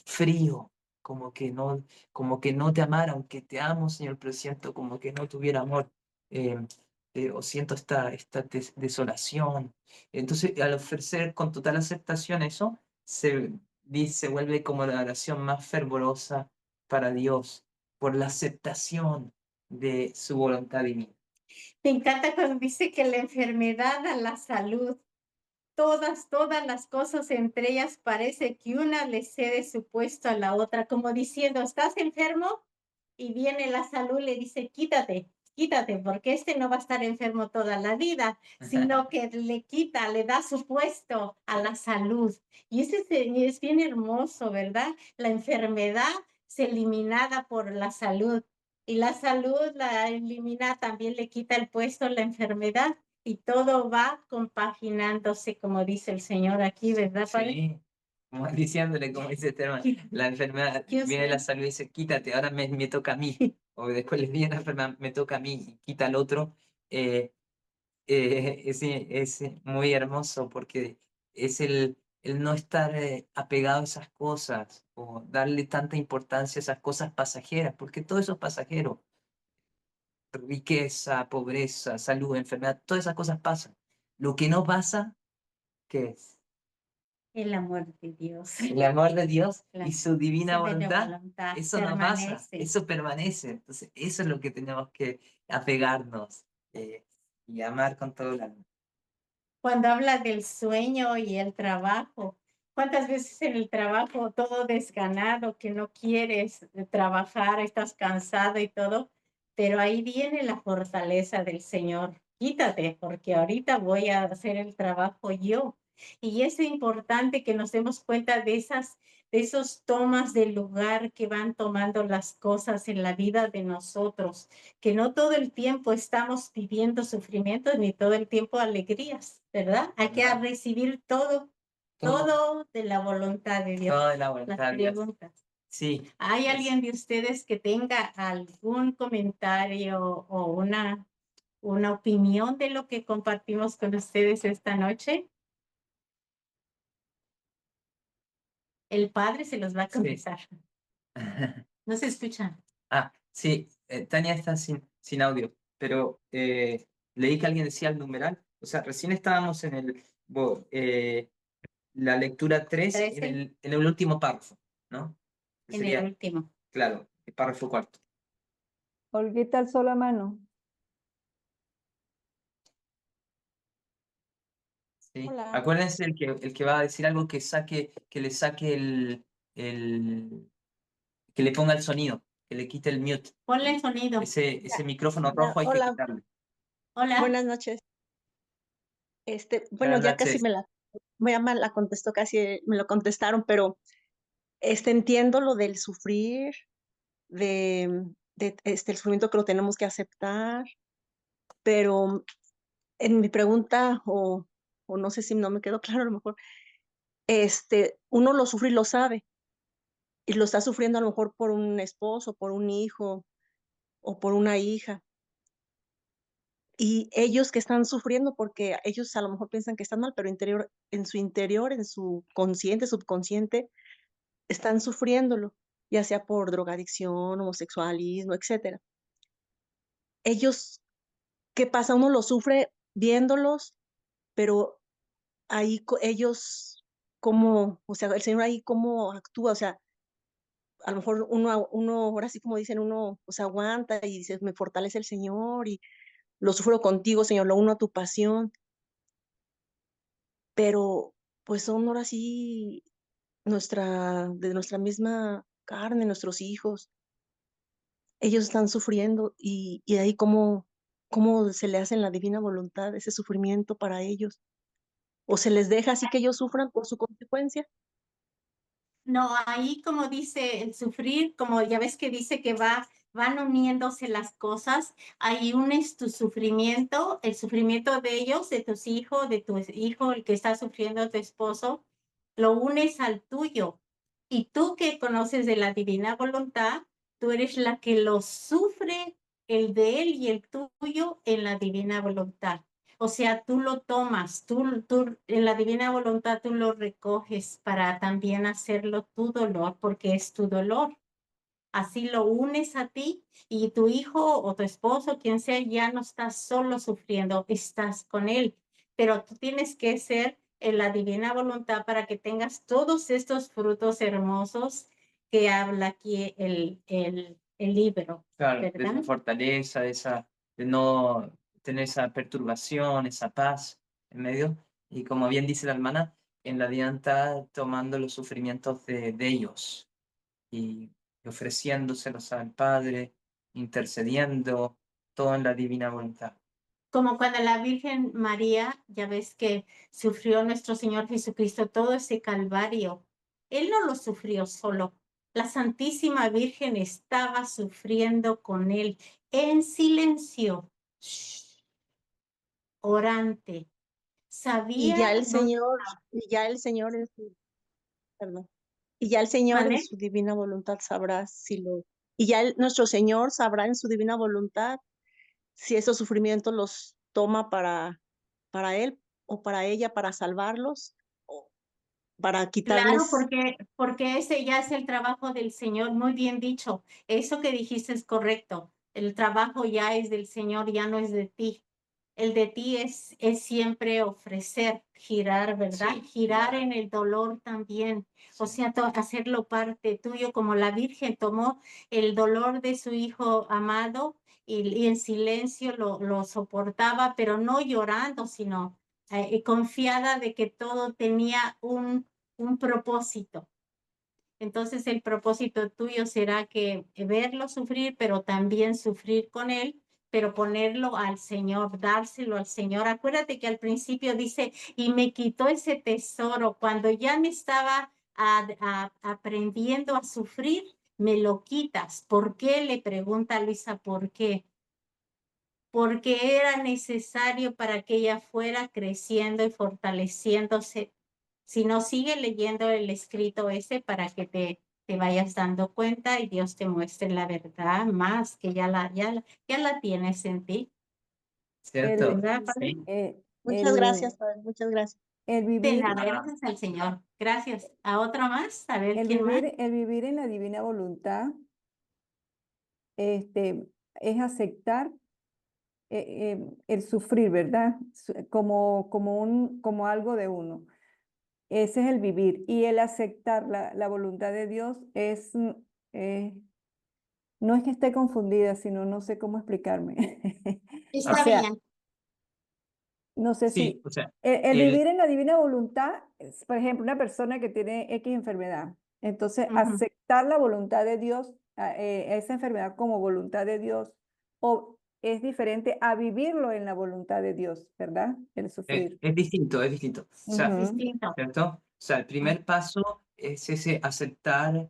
frío, como que no te amara, aunque te amo, Señor, pero siento como que no tuviera amor, eh, o siento esta desolación. Entonces, al ofrecer con total aceptación eso, se vuelve como la oración más fervorosa para Dios, por la aceptación de su voluntad divina. Me encanta cuando dice que la enfermedad a la salud, todas las cosas entre ellas parece que una le cede su puesto a la otra, como diciendo, ¿estás enfermo? Y viene la salud y le dice, quítate, porque este no va a estar enfermo toda la vida, sino que le quita, le da su puesto a la salud. Y es bien hermoso, ¿verdad? La enfermedad es eliminada por la salud. Y la salud la elimina, también le quita el puesto a la enfermedad. Y todo va compaginándose, como dice el Señor aquí, ¿verdad, Padre? Sí, como diciéndole, como dice este hermano, la enfermedad, Que viene la usted, salud y dice, quítate, ahora me toca a mí. O después le viene la enfermedad, me toca a mí y quita al otro. Eh, es muy hermoso porque es el no estar apegado a esas cosas o darle tanta importancia a esas cosas pasajeras, porque todo eso es pasajero. Riqueza, pobreza, salud, enfermedad, todas esas cosas pasan. Lo que no pasa, ¿qué es? el amor de Dios, El amor de Dios y la su divina divina voluntad, voluntad eso no pasa, permanece. eso permanece. Entonces, eso es lo que tenemos que apegarnos y amar con todo el alma. Cuando habla del sueño y el trabajo, ¿cuántas veces en el trabajo todo desganado, que no quieres trabajar, estás cansado y todo? Pero ahí viene la fortaleza del Señor. Quítate, porque ahorita voy a hacer el trabajo yo. Y es importante que nos demos cuenta de esos tomas del lugar que van tomando las cosas en la vida de nosotros, que no todo el tiempo estamos viviendo sufrimientos ni todo el tiempo alegrías, ¿verdad? Hay que ¿Verdad? recibir Todo, todo de la voluntad de Dios. toda la Las voluntad de Dios. preguntas. Sí, ¿Hay alguien de ustedes que tenga algún comentario o una opinión de lo que compartimos con ustedes esta noche? El Padre se los va a sí. contestar. No se escuchan. Sí, Tania está sin audio, pero leí que alguien decía el numeral, o sea, recién estábamos en la lectura 3 13. en el último párrafo, ¿no? en el Sería, último. claro, el párrafo cuarto. Olguita alzó la mano. ¿Sí? Hola. Acuérdense el que va a decir algo que le saque que le ponga el sonido, que le quite el mute. Ponle el sonido. Ese micrófono rojo hay que Hola. quitarle. Hola. Buenas noches. Bueno, Buenas ya casi noches. mi mamá la contestó, casi me lo contestaron, pero entiendo lo del sufrir, el sufrimiento que lo tenemos que aceptar, pero en mi pregunta, o no sé si no me quedó claro a lo mejor, uno lo sufre y lo sabe, y lo está sufriendo a lo mejor por un esposo, por un hijo, o por una hija. Y ellos que están sufriendo porque ellos a lo mejor piensan que están mal, pero interior, en su consciente, subconsciente, están sufriéndolo, ya sea por drogadicción, homosexualismo, etcétera. Ellos, ¿qué pasa? Uno lo sufre viéndolos, pero ahí ellos, ¿cómo? O sea, el Señor ahí cómo actúa, o sea, a lo mejor uno, ahora sí como dicen, uno, o sea, aguanta y dice, me fortalece el Señor y lo sufro contigo, Señor, lo uno a tu pasión, pero pues son ahora sí de nuestra misma carne, nuestros hijos. Ellos están sufriendo y ahí cómo se le hace en la divina voluntad ese sufrimiento para ellos. O se les deja así que ellos sufran por su consecuencia. No, ahí como dice el sufrir, como ya ves que dice que van uniéndose las cosas, ahí unes tu sufrimiento, el sufrimiento de ellos, de tus hijos, de tu hijo, el que está sufriendo tu esposo, lo unes al tuyo. Y tú que conoces de la divina voluntad, tú eres la que lo sufre, el de él y el tuyo en la divina voluntad. O sea, tú lo tomas, tú en la divina voluntad tú lo recoges para también hacerlo tu dolor, porque es tu dolor. Así lo unes a ti y tu hijo o tu esposo, quien sea, ya no estás solo sufriendo, estás con él. Pero tú tienes que ser en la divina voluntad para que tengas todos estos frutos hermosos que habla aquí el libro, Claro, de esa ¿verdad? fortaleza, de no tener esa perturbación, esa paz en medio. Y como bien dice la hermana, en la dianta tomando los sufrimientos de ellos y ofreciéndoselos al Padre, intercediendo, todo en la divina voluntad. Como cuando la Virgen María, ya ves que sufrió nuestro Señor Jesucristo todo ese calvario. Él no lo sufrió solo. La Santísima Virgen estaba sufriendo con él en silencio, orante. Y ya Sabía el dónde Señor, y ya el Señor en su, perdón, y ya el Señor en mané. su divina voluntad sabrá y ya nuestro Señor sabrá en su divina voluntad si esos sufrimientos los toma para él o para ella, para salvarlos, o para Claro, quitarles. porque ese ya es el trabajo del Señor, muy bien dicho. Eso que dijiste es correcto. El trabajo ya es del Señor, ya no es de ti. El de ti es siempre ofrecer, girar, ¿verdad? Sí, Girar claro. en el dolor también. O Sí. sea, hacerlo parte tuyo, como la Virgen tomó el dolor de su hijo amado y en silencio lo soportaba, pero no llorando, sino confiada de que todo tenía un propósito. Entonces el propósito tuyo será que verlo sufrir, pero también sufrir con él, pero ponerlo al Señor, dárselo al Señor. Acuérdate que al principio dice, y me quitó ese tesoro cuando ya me estaba aprendiendo a sufrir, me lo quitas. ¿Por qué? Le pregunta Luisa, ¿por qué? Porque era necesario para que ella fuera creciendo y fortaleciéndose. Si no, sigue leyendo el escrito ese para que te vayas dando cuenta y Dios te muestre la verdad más que ya la tienes en ti. ¿Cierto? ¿Verdad, Padre? Sí. Muchas gracias, Padre, muchas gracias. El De vivir, nada, gracias al Señor. Gracias. ¿A otro más? A ver, ¿quién más? el vivir en la divina voluntad, es aceptar el sufrir, ¿verdad? Como algo de uno. Ese es el vivir. Y el aceptar la voluntad de Dios es, no es que esté confundida, sino no sé cómo explicarme. O Está sea, bien. no sé Sí, si o sea, el el, vivir en la divina voluntad, es, por ejemplo, una persona que tiene X enfermedad, entonces Ujú. aceptar la voluntad de Dios, esa enfermedad como voluntad de Dios, o es diferente a vivirlo en la voluntad de Dios, ¿verdad? El sufrir. es distinto, es distinto. O sea, Ujú, Distinto. ¿cierto? O sea, el primer paso es ese aceptar,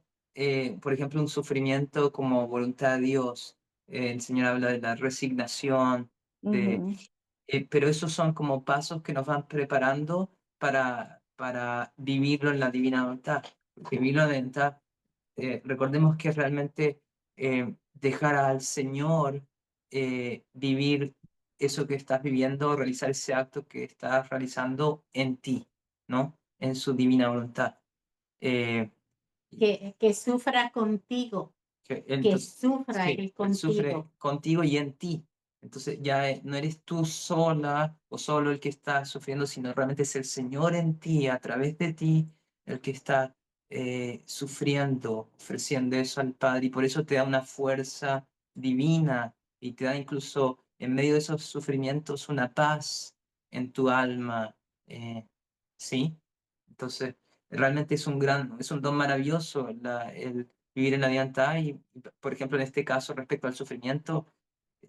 por ejemplo, un sufrimiento como voluntad de Dios. El Señor habla de la resignación, ujú. pero esos son como pasos que nos van preparando para vivirlo en la divina voluntad. Vivirlo en la voluntad, recordemos que realmente dejar al Señor vivir eso que estás viviendo, realizar ese acto que estás realizando en ti, ¿no? En su divina voluntad. Eh, Que sufra contigo, que entonces, sufra sí, él Él sufre contigo. contigo y en ti. Entonces ya no eres tú sola o solo el que está sufriendo, sino realmente es el Señor en ti, a través de ti, el que está sufriendo, ofreciendo eso al Padre. Y por eso te da una fuerza divina y te da incluso en medio de esos sufrimientos una paz en tu alma. ¿Sí? Entonces, realmente es un don maravilloso el vivir en la divinidad y, por ejemplo, en este caso, respecto al sufrimiento,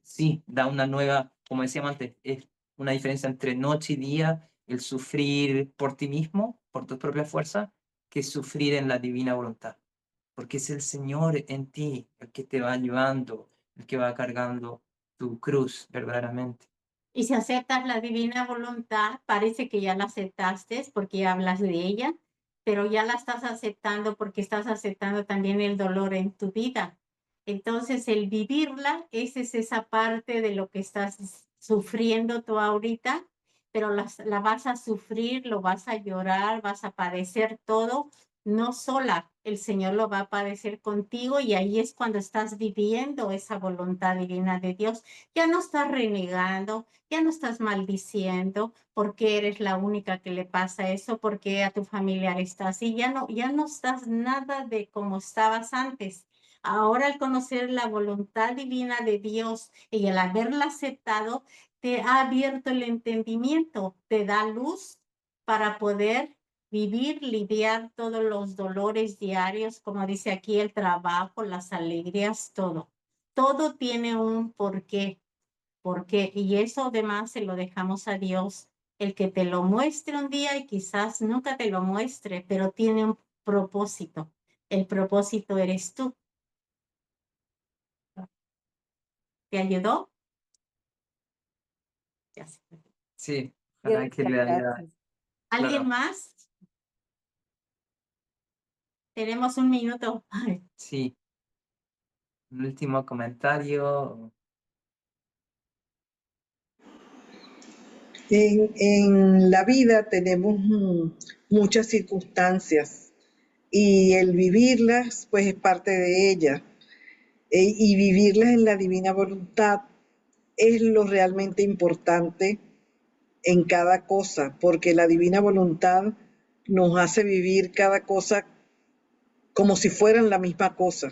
sí, da una nueva, como decíamos antes, es una diferencia entre noche y día, el sufrir por ti mismo, por tus propias fuerzas, que sufrir en la divina voluntad, porque es el Señor en ti el que te va ayudando, el que va cargando tu cruz verdaderamente. Y si aceptas la divina voluntad, parece que ya la aceptaste porque ya hablas de ella, pero ya la estás aceptando porque estás aceptando también el dolor en tu vida. Entonces, el vivirla, esa es esa parte de lo que estás sufriendo tú ahorita, pero la vas a sufrir, lo vas a llorar, vas a padecer todo, no sola. El Señor lo va a padecer contigo y ahí es cuando estás viviendo esa voluntad divina de Dios. Ya no estás renegando, ya no estás maldiciendo porque eres la única que le pasa eso, porque a tu familiar está así, ya no estás nada de como estabas antes. Ahora al conocer la voluntad divina de Dios y el haberla aceptado, te ha abierto el entendimiento, te da luz para poder vivir, lidiar todos los dolores diarios, como dice aquí, el trabajo, las alegrías, todo. Todo tiene un porqué. Porque, y eso además se lo dejamos a Dios, el que te lo muestre un día y quizás nunca te lo muestre, pero tiene un propósito. El propósito eres tú. ¿Te ayudó? Ya sé. Sí, ojalá que Gracias, le haya, gracias. ¿Alguien claro, más? Tenemos un minuto. Ay, sí, un último comentario. En la vida tenemos muchas circunstancias y el vivirlas pues es parte de ellas. Y vivirlas en la divina voluntad es lo realmente importante en cada cosa, porque la divina voluntad nos hace vivir cada cosa como si fueran la misma cosa,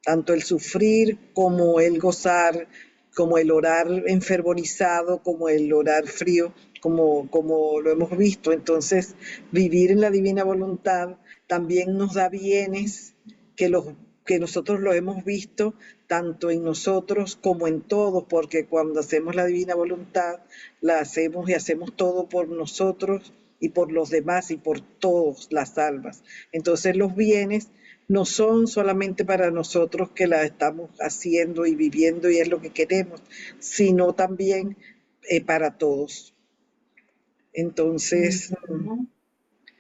tanto el sufrir como el gozar, como el orar enfervorizado, como el orar frío, como lo hemos visto. Entonces, vivir en la divina voluntad también nos da bienes que, que nosotros lo hemos visto tanto en nosotros como en todos, porque cuando hacemos la divina voluntad, la hacemos y hacemos todo por nosotros y por los demás y por todos las almas. Entonces los bienes no son solamente para nosotros que la estamos haciendo y viviendo y es lo que queremos, sino también para todos. Entonces,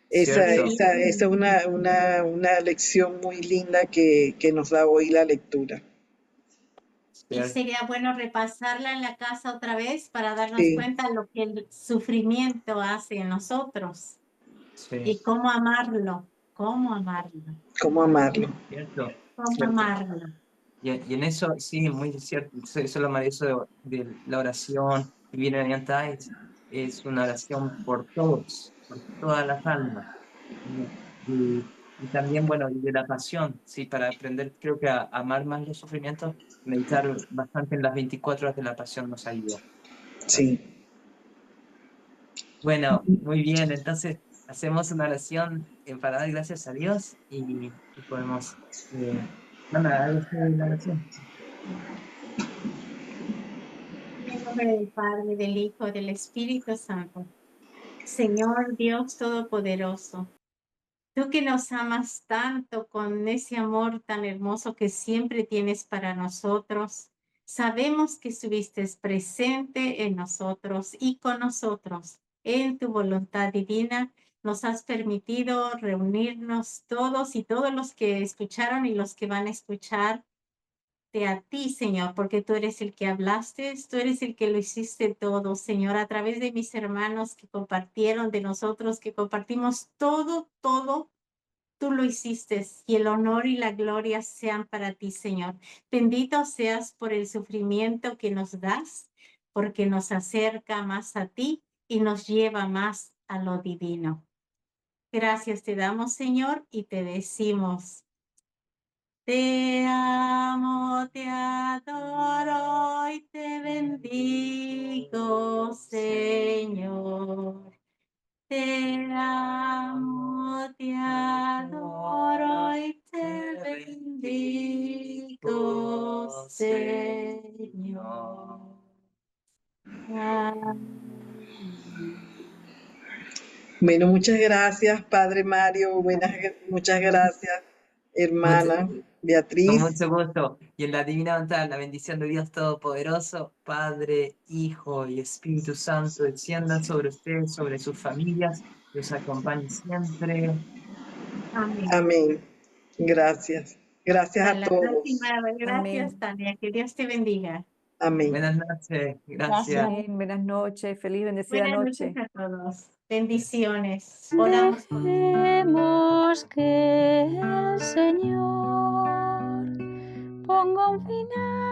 ¿Cierto? esa es una lección muy linda que nos da hoy la lectura. y ¿Cierto? sería bueno repasarla en la casa otra vez para darnos Sí, cuenta de lo que el sufrimiento hace en nosotros Sí, y cómo amarlo, cómo amarlo, cómo amarlo. cierto, cómo cierto. amarlo. Y en eso, sí, muy cierto. Eso es lo maravilloso de la oración. Vivir en la es una oración por todos, por todas las almas. Y también, bueno, y de la pasión, sí, para aprender, creo que a amar más los sufrimientos, meditar bastante en las 24 horas de la pasión nos ayuda. Sí. Bueno, muy bien, entonces hacemos una oración para dar gracias a Dios y podemos, bueno, haga usted la oración. En el nombre del Padre, del Hijo, del Espíritu Santo. Señor Dios Todopoderoso, tú que nos amas tanto con ese amor tan hermoso que siempre tienes para nosotros, sabemos que estuviste presente en nosotros y con nosotros. En tu voluntad divina nos has permitido reunirnos todos y todos los que escucharon y los que van a escuchar a ti, Señor, porque tú eres el que hablaste, tú eres el que lo hiciste todo, Señor, a través de mis hermanos que compartieron, de nosotros que compartimos todo, todo, tú lo hiciste y el honor y la gloria sean para ti, Señor. Bendito seas por el sufrimiento que nos das, porque nos acerca más a ti y nos lleva más a lo divino. Gracias te damos, Señor, y te decimos. Te amo, te adoro y te bendigo, Señor. Te amo, te adoro y te bendigo, Señor. Amén. Bueno, muchas gracias, Padre Mario. Muchas gracias, hermana Con Beatriz. mucho gusto. Y en la divina voluntad, la bendición de Dios Todopoderoso, Padre, Hijo y Espíritu Santo, desciendan sobre ustedes, sobre sus familias, los acompañe siempre. Amén. Amén. Gracias. Gracias Hasta a la todos. próxima. Gracias, Amén. Tania. Que Dios te bendiga. Amén. Buenas noches. Gracias. Amén. Buenas noches. Feliz, bendecida Buenas noches noche. a todos. Bendiciones. Oramos por ustedes. Dejemos que el Señor ponga un final